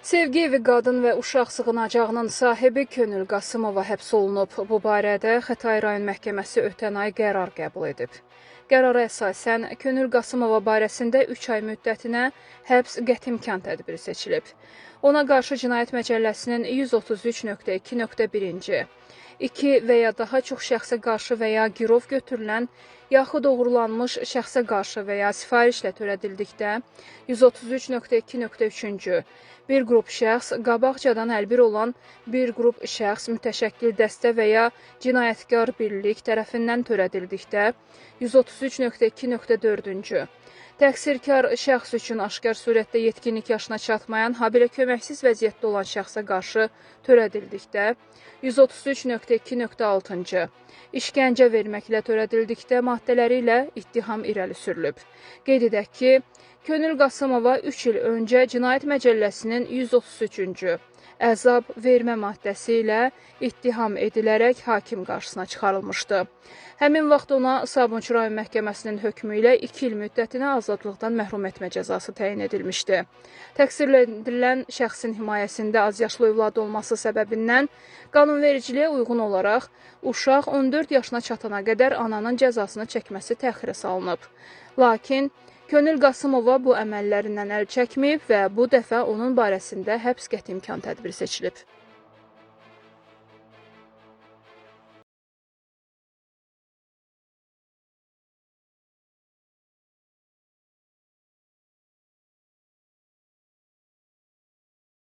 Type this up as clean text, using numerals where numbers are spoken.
Sevgi evi qadın və uşaq sığınacağının sahibi Könül Qasımova həbs olunub. Bu barədə Xətai rayon məhkəməsi ötən ay qərar qəbul edib. Qərara əsasən Könül Qasımova barəsində 3 ay müddətinə həbs qəti imkan tədbiri seçilib. Ona qarşı Cinayət Məcəlləsinin 133.2.1-ci 2 və ya daha çox şəxsə qarşı və ya girov götürülən, yaxud uğurlanmış şəxsə qarşı və ya sifarişlə törədildikdə 133.2.3-cü bir qrup şəxs, qabaqcadan əlbir olan bir qrup şəxs, mütəşəkkil dəstə və ya cinayətkar birlik tərəfindən törədildikdə 133.2.4-cü təqsirkar şəxs üçün aşkar surətdə yetkinlik yaşına çatmayan, habelə köməksiz vəziyyətdə olan şəxsə qarşı törədildikdə 133.2.6-cı işgəncə verməklə törədildikdə maddələri ilə ittiham irəli sürülüb. Qeyd edək ki, Könül Qasımova 3 il öncə Cinayət Məcəlləsinin 133-cü əzab vermə maddəsi ilə ittiham edilərək hakim qarşısına çıxarılmışdı. Həmin vaxt ona Sabunçu rayon məhkəməsinin hökmü ilə 2 il müddətinə azadlıqdan məhrum etmə cəzası təyin edilmişdi. Təqsirləndirilən şəxsin himayəsində azyaşlı övladı olması səbəbindən qanunvericiliyə uyğun olaraq uşaq 14 yaşına çatana qədər ananın cəzasını çəkməsi təxirə salınıb. Lakin Könül Qasımova bu əməllərindən əl çəkməyib və bu dəfə onun barəsində həbs qəti imkan tədbiri seçilib.